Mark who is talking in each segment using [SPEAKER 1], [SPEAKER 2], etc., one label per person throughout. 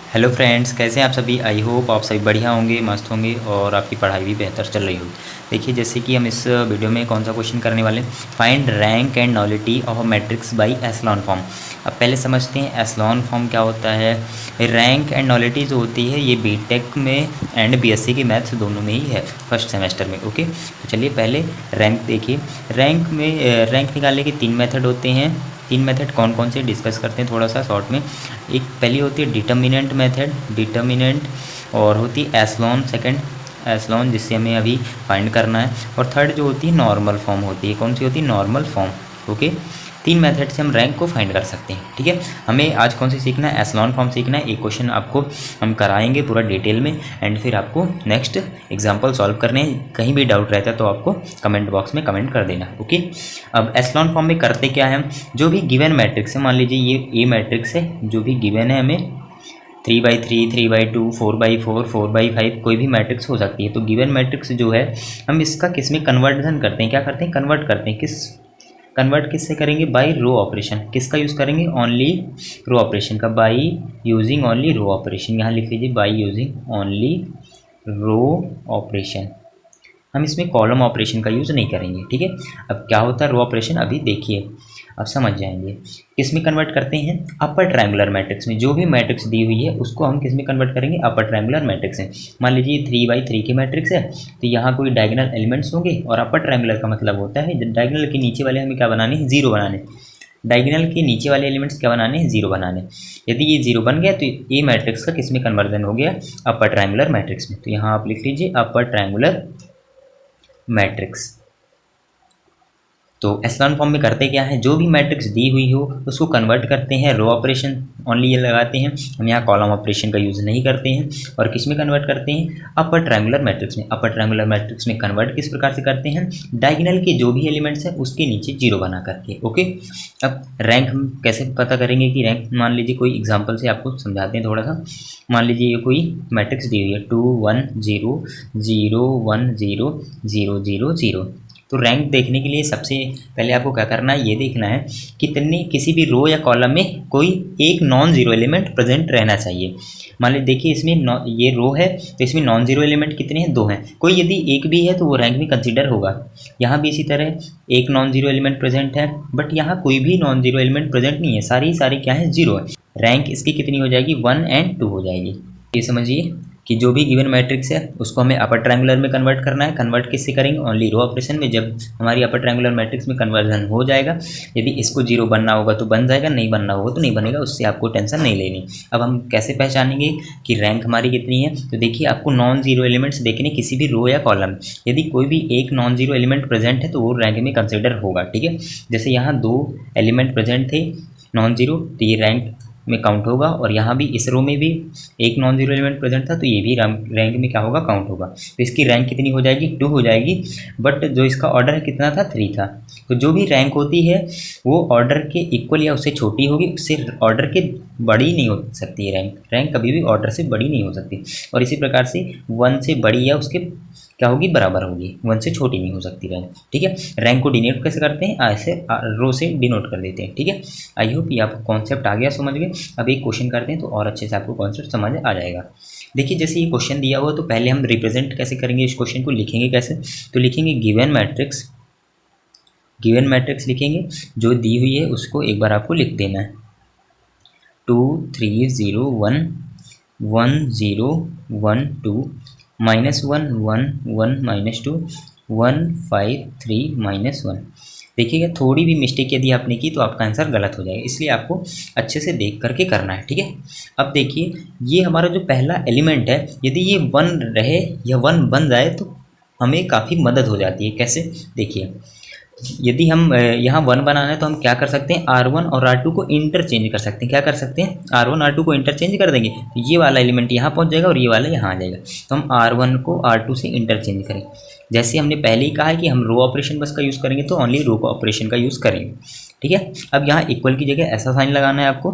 [SPEAKER 1] Hello friends, कैसे हैं आप सभी। आई होप आप सभी बढ़िया होंगे, मस्त होंगे और आपकी पढ़ाई भी बेहतर चल रही होगी। देखिए, जैसे कि हम इस वीडियो में कौन सा क्वेश्चन करने वाले हैं, find rank and nullity of a matrix by echelon form. अब पहले समझते हैं एशेलॉन फॉर्म क्या होता है। रैंक एंड नॉलिटी जो होती है ये बीटेक में एंड बीएससी के मैथ्स दोनों में ही है, फर्स्ट सेमेस्टर में। ओके, तो चलिए पहले रैंक देखिए। रैंक में रैंक निकालने के 3 मेथड होते हैं। 3 मेथड कौन कौन से डिस्कस करते हैं थोड़ा सा शॉर्ट में। एक पहली होती है डिटर्मिनेंट मेथड, डिटर्मिनेंट, और होती है एशेलॉन, सेकंड एशेलॉन जिससे हमें अभी फाइंड करना है, और थर्ड जो होती है नॉर्मल फॉर्म होती है। कौन सी होती है? Normal form. ओके, 3 मेथड से हम रैंक को फाइंड कर सकते हैं। ठीक है, हमें आज कौन सी सीखना है? एशेलॉन फॉर्म सीखना है। एक क्वेश्चन आपको हम कराएंगे पूरा डिटेल में, एंड फिर आपको नेक्स्ट एग्जाम्पल सॉल्व करने हैं। कहीं भी डाउट रहता है तो आपको कमेंट बॉक्स में कमेंट कर देना। ओके, अब एशेलॉन फॉर्म में करते क्या है, जो भी गिवन मैट्रिक्स है, मान लीजिए ये मैट्रिक्स है, जो भी गिवन है हमें 3/3, 3/2, 4/4, 4/5, कोई भी मैट्रिक्स हो सकती है। तो गिवन मैट्रिक्स जो है हम इसका किस में कन्वर्जन करते हैं? क्या करते हैं? कन्वर्ट करते हैं। कन्वर्ट किससे करेंगे? By row operation. किसका यूज़ करेंगे? ओनली रो ऑपरेशन का। By using only row operation, यहाँ लिख लीजिए by using only row operation. हम इसमें कॉलम ऑपरेशन का यूज़ नहीं करेंगे। ठीक है, अब क्या होता है रो ऑपरेशन अभी देखिए, अब समझ जाएंगे। किस में कन्वर्ट करते हैं? अपर ट्रायंगुलर मैट्रिक्स में। जो भी मैट्रिक्स दी हुई है उसको हम किस में कन्वर्ट करेंगे? अपर ट्रायंगुलर मैट्रिक्स में। मान लीजिए 3/3 की मैट्रिक्स है, तो यहाँ कोई डायगोनल एलिमेंट्स होंगे, और अपर ट्रायंगुलर का मतलब होता है डायगोनल के नीचे वाले हमें क्या बनाने हैं? जीरो बनाने। डायगोनल के नीचे वाले एलिमेंट्स क्या बनाने हैं? जीरो बनाने। यदि ये जीरो बन गया तो ये मैट्रिक्स का किस में कन्वर्जन हो गया? अपर ट्रायंगुलर मैट्रिक्स में। तो यहाँ आप लिख लीजिए अपर ट्रायंगुलर मैट्रिक्स। तो एशेलॉन फॉर्म में करते क्या है, जो भी मैट्रिक्स दी हुई हो उसको कन्वर्ट करते हैं, रो ऑपरेशन ओनली ये लगाते हैं हम, यहाँ कॉलम ऑपरेशन का यूज़ नहीं करते हैं। और किस में कन्वर्ट करते हैं? अपर ट्रायंगुलर मैट्रिक्स में। अपर ट्रायंगुलर मैट्रिक्स में कन्वर्ट किस प्रकार से करते हैं? डायगोनल के जो भी एलिमेंट्स हैं उसके नीचे जीरो बना करके। ओके, अब रैंक हम कैसे पता करेंगे कि रैंक, मान लीजिए कोई एग्जाम्पल से आपको समझाते हैं थोड़ा सा। मान लीजिए ये कोई मैट्रिक्स दी हुई है 2 1 0 0 1 0 0 0 0। तो रैंक देखने के लिए सबसे पहले आपको क्या करना है, ये देखना है कितने किसी भी रो या कॉलम में कोई एक नॉन जीरो एलिमेंट प्रेजेंट रहना चाहिए। मान लीजिए देखिए इसमें ये रो है, तो इसमें नॉन जीरो एलिमेंट कितने हैं? 2 हैं। कोई यदि एक भी है तो वो रैंक में कंसीडर होगा। यहाँ भी इसी तरह एक नॉन जीरो एलिमेंट प्रेजेंट है, बट यहाँ कोई भी नॉन जीरो एलिमेंट प्रेजेंट नहीं है, सारी क्या है? जीरो है। रैंक इसकी कितनी हो जाएगी? 1 और 2 हो जाएगी। ये समझिए कि जो भी गिवन मैट्रिक्स है उसको हमें अपर ट्रायंगुलर में कन्वर्ट करना है। कन्वर्ट किससे करेंगे? ओनली रो ऑपरेशन में। जब हमारी अपर ट्रायंगुलर मैट्रिक्स में कन्वर्जन हो जाएगा, यदि इसको जीरो बनना होगा तो बन जाएगा, नहीं बनना होगा तो नहीं बनेगा, उससे आपको टेंशन नहीं लेनी। अब हम कैसे पहचानेंगे कि रैंक हमारी कितनी है? तो देखिए आपको नॉन जीरो एलिमेंट्स देखने, किसी भी रो या कॉलम, यदि कोई भी एक नॉन जीरो एलिमेंट प्रेजेंट है तो वो रैंक में कंसिडर होगा। ठीक है, जैसे यहाँ 2 एलिमेंट प्रेजेंट थे नॉन जीरो, तो ये रैंक में काउंट होगा। और यहाँ भी इस रो में भी एक नॉन जीरो एलिमेंट प्रेजेंट था, तो ये भी रैंक में क्या होगा? काउंट होगा। तो इसकी रैंक कितनी हो जाएगी? 2 हो जाएगी। बट जो इसका ऑर्डर कितना था? 3 था। तो जो भी रैंक होती है वो ऑर्डर के इक्वल या उससे छोटी होगी, उससे ऑर्डर के बड़ी नहीं हो सकती है। रैंक कभी भी ऑर्डर से बड़ी नहीं हो सकती। और इसी प्रकार से 1 से बड़ी या उसके क्या होगी? बराबर होगी। 1 से छोटी नहीं हो सकती रैंक। ठीक है, रैंक को डिनोट कैसे करते हैं? ऐसे रो से डिनोट कर देते हैं। ठीक है, आई होप ये आपको कॉन्सेप्ट आ गया, समझ गए। अब एक क्वेश्चन करते हैं तो और अच्छे से आपको कॉन्सेप्ट समझ आ जाएगा। देखिए जैसे ये क्वेश्चन दिया हुआ, तो पहले हम रिप्रेजेंट कैसे करेंगे इस क्वेश्चन को, लिखेंगे कैसे? तो लिखेंगे गिवन मैट्रिक्स लिखेंगे, जो दी हुई है उसको एक बार आपको लिख देना है। 2 3 0 1 1 0 1 2 -1 1 1 -2 1 5 3 -1। देखिएगा थोड़ी भी मिस्टेक यदि आपने की तो आपका आंसर गलत हो जाएगा, इसलिए आपको अच्छे से देख करके करना है। ठीक है, अब देखिए ये हमारा जो पहला एलिमेंट है, यदि ये 1 रहे या 1 बन जाए तो हमें काफ़ी मदद हो जाती है। कैसे? देखिए यदि हम यहाँ 1 बनाना है तो हम क्या कर सकते हैं? R1 और R2 को इंटरचेंज कर सकते हैं। क्या कर सकते हैं? R1 R2 को इंटरचेंज कर देंगे, तो ये वाला एलिमेंट यहाँ पहुँच जाएगा और ये वाला यहाँ आ जाएगा। तो हम R1 को R2 से इंटरचेंज करें। जैसे हमने पहले ही कहा है कि हम रो ऑपरेशन बस का यूज़ करेंगे, तो ओनली रो ऑपरेशन का यूज़ करेंगे। ठीक है, अब यहाँ इक्वल की जगह ऐसा साइन लगाना है आपको।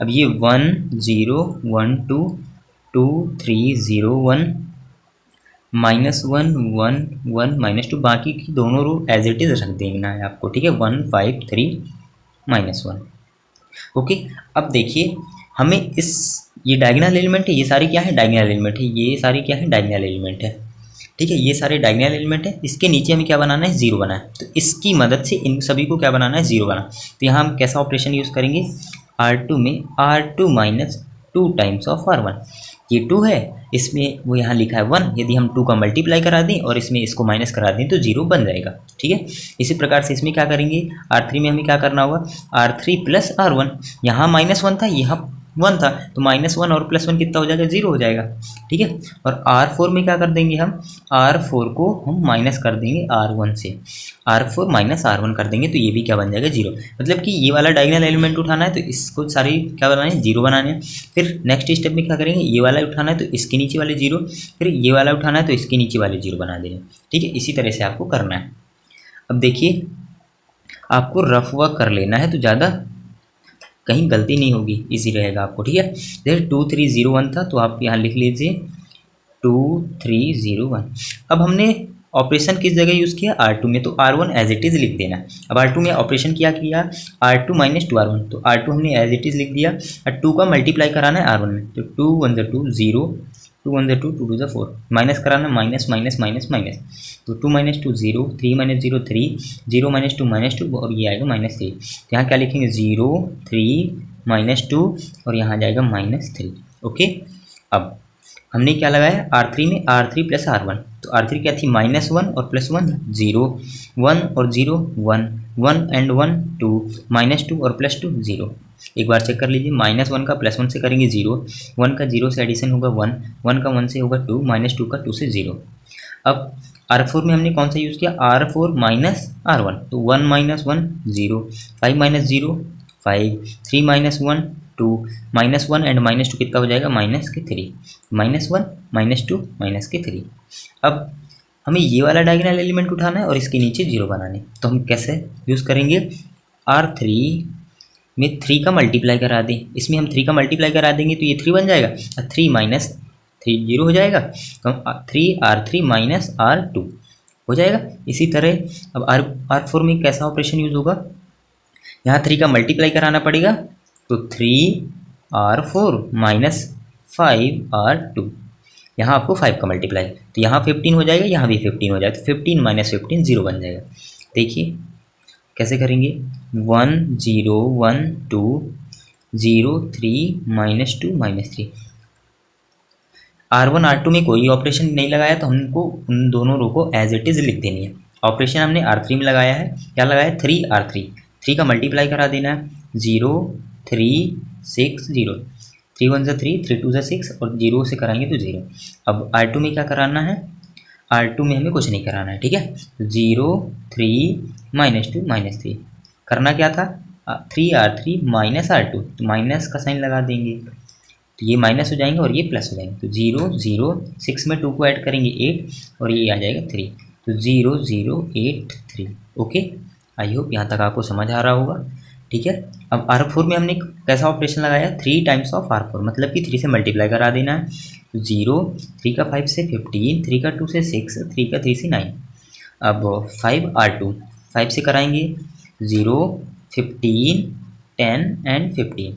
[SPEAKER 1] अब ये 1 0 1 2 2 3 0 1 -1 1 1 -2, बाकी की दोनों रो एज इट इज़ रख देना है आपको। ठीक है, 1 5 3 -1। ओके, अब देखिए हमें इस ये डायगोनल एलिमेंट है, ये सारे क्या है डायगोनल एलिमेंट है, ये सारे क्या है डायगोनल एलिमेंट है। ठीक है, ये सारे डायगोनल एलिमेंट है। इसके नीचे हमें क्या बनाना है, जीरो बनाना है। तो इसकी मदद से इन सभी को क्या बनाना है, जीरो बनाना। तो यहाँ हम कैसा ऑपरेशन यूज़ करेंगे, R2 में R2 minus 2 times of R1। ये 2 है, इसमें वो यहाँ लिखा है 1। यदि हम 2 का मल्टीप्लाई करा दें और इसमें इसको माइनस करा दें तो 0 बन जाएगा। ठीक है, इसी प्रकार से इसमें क्या करेंगे, R3 में हमें क्या करना होगा, R3 प्लस R1। यहाँ -1 था, यहाँ 1 था, तो -1 और +1 कितना हो जाएगा, 0 हो जाएगा। ठीक है, और R4 में क्या कर देंगे हम, R4 को हम माइनस कर देंगे R1 से, R4 माइनस R1 कर देंगे तो ये भी क्या बन जाएगा, 0। मतलब कि ये वाला डायगोनल एलिमेंट उठाना है तो इसको सारे क्या बनाना है, 0 बनाने हैं। फिर नेक्स्ट स्टेप में क्या करेंगे, ये वाला उठाना है तो इसके नीचे वाले 0, फिर ये वाला उठाना है तो इसके नीचे वाले 0 बना देंगे। ठीक है, इसी तरह से आपको करना है। अब देखिए, आपको रफ वर्क कर लेना है तो ज़्यादा कहीं गलती नहीं होगी, इजी रहेगा आपको। ठीक है, जैसे 2301 था तो आप यहाँ लिख लीजिए 2301। अब हमने ऑपरेशन किस जगह यूज़ किया, R2 में, तो R1 एज इट इज़ लिख देना। अब R2 में ऑपरेशन क्या किया, R2 माइनस 2R1, तो R2 हमने एज इट इज़ लिख दिया और 2 का मल्टीप्लाई कराना है R1 में, तो 2 1 2 0, 2 1 2, 2 2 4, माइनस कराना, माइनस माइनस माइनस माइनस, तो 2 - 2 0, 3 - 0 3, 0 - 2 -2 और ये आएगा -3। तो यहाँ क्या लिखेंगे, 0 3 -2 और यहाँ जाएगा -3। ओके, अब हमने क्या लगाया, R3 में R3 प्लस R1, तो R3 क्या थी, -1 और +1 0, 1 और 0 1, 1 एंड 1 2, -2 और +2 0। एक बार चेक कर लीजिए, -1 का +1 से करेंगे 0, 1 का 0 से एडिशन होगा 1, 1 का 1 से होगा 2, -2 का 2 से 0। अब R4 में हमने कौन सा यूज़ किया, R4 माइनस R1, तो 1 - 1 0, 5 - 0 5, 3 - 1 2, -1 एंड -2 कितना हो जाएगा, -3, -1 -2 -3। अब हमें ये वाला डायगोनल एलिमेंट उठाना है और इसके नीचे 0 बनाने, तो हम कैसे यूज़ करेंगे, R3 में 3 का मल्टीप्लाई करा दें, इसमें हम 3 का मल्टीप्लाई करा देंगे तो ये 3 बन जाएगा, 3 - 3 0 हो जाएगा, तो हम 3R3 माइनस R2 हो जाएगा। इसी तरह अब R4 में कैसा ऑपरेशन यूज़ होगा, यहाँ 3 का मल्टीप्लाई कराना पड़ेगा, तो 3R4 माइनस 5R2, यहाँ आपको 5 का मल्टीप्लाई, तो यहाँ 15 हो जाएगा, यहाँ भी 15 हो जाएगा, तो 15 - 15 0 बन जाएगा। देखिए कैसे करेंगे, 1 0 1 2 0 3 -2 -3। R1 R2 में कोई ऑपरेशन नहीं लगाया तो हमको उन दोनों रो को एज इट इज़ लिख देनी है। ऑपरेशन हमने R3 में लगाया है, क्या लगाया है, 3R3, 3 का मल्टीप्लाई करा देना है, 0 3 6 0, 3 1 3, 3 2 6 और 0 से कराएंगे तो 0। अब R2 में क्या कराना है, R2 में हमें कुछ नहीं कराना है। ठीक है, 0 3 -2 -3 करना क्या था, 3R3 माइनस R2, तो माइनस का साइन लगा देंगे, तो ये माइनस हो जाएंगे और ये प्लस हो जाएंगे, तो 0 0 6 में 2 को ऐड करेंगे 8 और ये आ जाएगा 3, तो 0 0 8 3। ओके, आई होप यहाँ तक आपको समझ आ रहा होगा। ठीक है, अब R4 में हमने कैसा ऑपरेशन लगाया, 3 टाइम्स ऑफ R4, मतलब कि 3 से मल्टीप्लाई करा देना है, तो 0, 3 का 5 से 15, 3 का 2 से 6, 3 का 3 से 9। अब 5R2, 5 से कराएंगे, 0 15 10 एंड 15,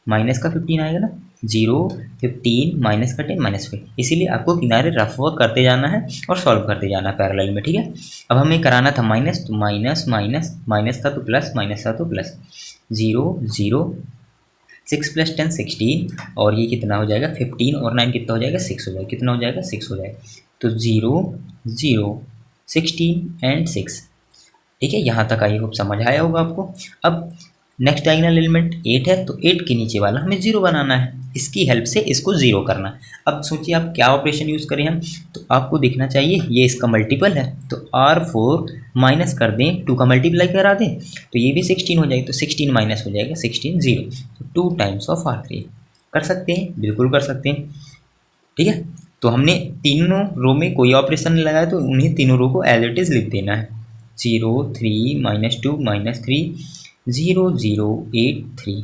[SPEAKER 1] माइनस का 15 आएगा ना, 0 15 माइनस का 10 -5, इसीलिए आपको किनारे रफ वर्क करते जाना है और सॉल्व करते जाना है पैरेलल में। ठीक है, अब हमें कराना था माइनस, तो माइनस माइनस माइनस था तो प्लस, माइनस था तो प्लस, 0 0 6 + 10 16 और ये कितना हो जाएगा, 15 और 9 कितना हो जाएगा, 6 हो जाएगा, कितना हो जाएगा, 6 हो जाएगा, तो 0 0 16 एंड 6। ठीक है, यहाँ तक आई होप समझ आया होगा आपको। अब नेक्स्ट डायगोनल एलिमेंट 8 है, तो 8 के नीचे वाला हमें 0 बनाना है, इसकी हेल्प से इसको 0 करना है। अब सोचिए आप क्या ऑपरेशन यूज़ करें हम, तो आपको देखना चाहिए ये इसका मल्टीपल है, तो R4 माइनस कर दें, 2 का मल्टीप्लाई करा दें तो ये भी 16 हो जाएगी, तो 16 माइनस हो जाएगा 16 0, तो 2 टाइम्स ऑफ R3 कर सकते हैं, बिल्कुल कर सकते हैं। ठीक है, तो हमने तीनों रो में कोई ऑपरेशन नहीं लगाया तो उन्हीं तीनों रो को एज इट इज़ लिख देना है, 0 3 -2 -3 0 0 8 3।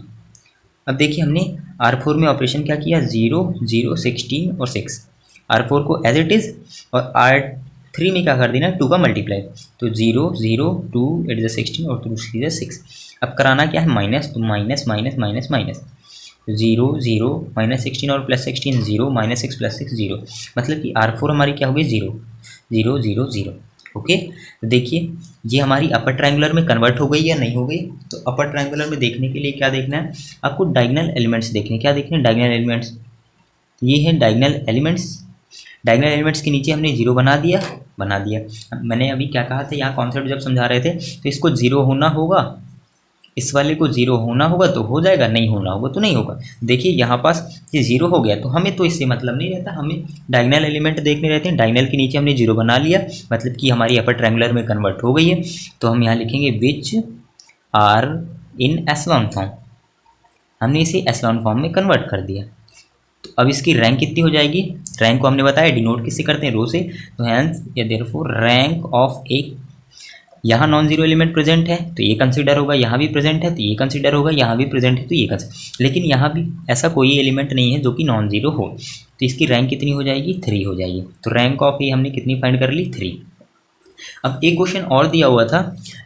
[SPEAKER 1] अब देखिए हमने R4 में ऑपरेशन क्या किया, 0 0 16 और 6, R4 को एज इट इज़, और R3 में क्या कर देना, 2 का मल्टीप्लाई, तो 0 0 2 8 16 और 2 3 6। अब कराना क्या है, माइनस, तो माइनस माइनस माइनस माइनस, 0 0 -16 और +16 0 -6 +6 0, मतलब कि R4 हमारी क्या होगी 0 0 0 0। ओके, तो देखिए ये हमारी अपर ट्रायंगुलर में कन्वर्ट हो गई या नहीं हो गई। तो अपर ट्रायंगुलर में देखने के लिए क्या देखना है आपको, डायगोनल एलिमेंट्स देखने। क्या देखने हैं? Diagonal elements. ये है डायगोनल एलिमेंट्स। डायगोनल एलिमेंट्स के नीचे हमने जीरो बना दिया। मैंने अभी क्या कहा था, यहाँ कॉन्सेप्ट जब समझा रहे थे तो इसको जीरो होना होगा, इस वाले को जीरो होना होगा तो हो जाएगा, नहीं होना होगा तो नहीं होगा। देखिए यहाँ पास ये जीरो हो गया तो हमें तो इससे मतलब नहीं रहता, हमें डायगोनल एलिमेंट देखने रहते हैं। डायगोनल के नीचे हमने जीरो बना लिया, मतलब कि हमारी अपर ट्रायंगुलर में कन्वर्ट हो गई है। तो हम यहाँ लिखेंगे which are in echelon form, हमने इसे एसलॉन फॉर्म में कन्वर्ट कर दिया। तो अब इसकी रैंक कितनी हो जाएगी? रैंक को हमने बताया डिनोट किससे करते हैं, रो से। तो हैंस या देयरफॉर रैंक ऑफ एक, यहाँ नॉन जीरो एलिमेंट प्रेजेंट है तो ये कंसीडर होगा, यहाँ भी प्रेजेंट है तो ये कंसीडर होगा, यहाँ भी प्रेजेंट है तो ये कंसीडर, लेकिन यहाँ भी ऐसा कोई एलिमेंट नहीं है जो कि नॉन जीरो हो। तो इसकी रैंक कितनी हो जाएगी? 3 हो जाएगी। तो रैंक ऑफ ये हमने कितनी फाइंड कर ली? 3। अब एक क्वेश्चन और दिया हुआ था,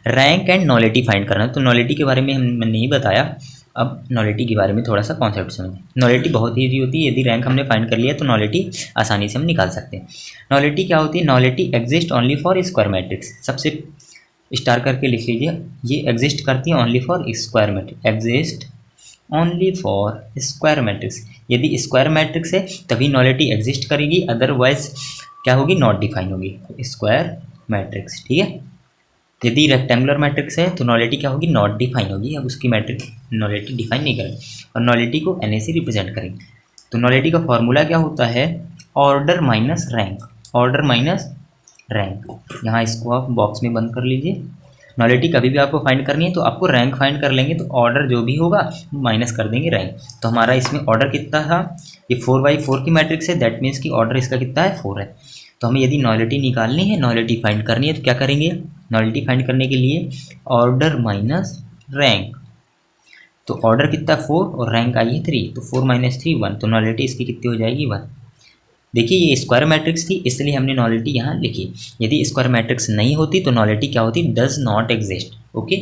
[SPEAKER 1] रैंक एंड नॉलिटी फाइंड करना। तो नॉलिटी के बारे में हमने नहीं बताया, अब नॉलिटी के बारे में थोड़ा सा कॉन्सेप्ट समझें। नॉलिटी बहुत ही ईजी होती है, यदि रैंक हमने फाइंड कर लिया तो नॉलिटी आसानी से हम निकाल सकते हैं। नॉलिटी क्या होती है? Nullity exist only for square matrix. सबसे स्टार करके लिख लीजिए, ये एग्जिस्ट करती है only for square matrix, exist only for square matrix. यदि स्क्वायर मैट्रिक्स है तभी नॉलिटी एग्जिस्ट करेगी, अदरवाइज क्या होगी? नॉट डिफाइन होगी स्क्वायर मैट्रिक्स। ठीक है, यदि रेक्टेंगुलर मैट्रिक्स है तो नॉलिटी क्या होगी? नॉट डिफाइन होगी। अब उसकी मैट्रिक्स नॉलिटी डिफाइन नहीं करेंगे और नॉलिटी को NA से रिप्रेजेंट करेंगे। तो नॉलिटी का फॉर्मूला क्या होता है? Order minus rank, order minus rank. यहाँ इसको आप बॉक्स में बंद कर लीजिए। नॉलिटी कभी भी आपको फाइंड करनी है तो आपको रैंक फाइंड कर लेंगे, तो ऑर्डर जो भी होगा माइनस कर देंगे रैंक। तो हमारा इसमें ऑर्डर कितना था? ये 4/4 की मैट्रिक्स है, दैट मीन्स कि ऑर्डर इसका कितना है? 4 है। तो हमें यदि नॉलिटी निकालनी है, नॉलिटी फाइंड करनी है तो क्या करेंगे? नॉलिटी फाइंड करने के लिए ऑर्डर माइनस रैंक। तो ऑर्डर कितना? 4 और रैंक आई है 3, तो 4 - 3 1, तो नॉलिटी इसकी कितनी हो जाएगी? 1। देखिए ये स्क्वायर मैट्रिक्स थी इसलिए हमने नॉलिटी यहाँ लिखी। यदि स्क्वायर मैट्रिक्स नहीं होती तो नॉलिटी क्या होती? Does not exist. ओके,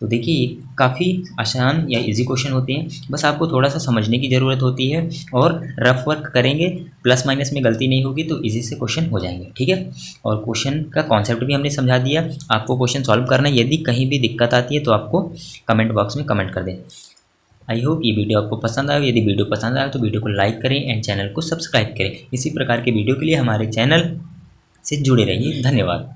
[SPEAKER 1] तो देखिए काफ़ी आसान या इजी क्वेश्चन होते हैं, बस आपको थोड़ा सा समझने की ज़रूरत होती है और रफ वर्क करेंगे, प्लस माइनस में गलती नहीं होगी तो इजी से क्वेश्चन हो जाएंगे। ठीक है, और क्वेश्चन का कॉन्सेप्ट भी हमने समझा दिया, आपको क्वेश्चन सॉल्व करना है। यदि कहीं भी दिक्कत आती है तो आपको कमेंट बॉक्स में कमेंट कर दें। आई होप ये वीडियो आपको पसंद आए। यदि वीडियो पसंद आए तो वीडियो को लाइक करें एंड चैनल को सब्सक्राइब करें। इसी प्रकार के वीडियो के लिए हमारे चैनल से जुड़े रहिए। धन्यवाद।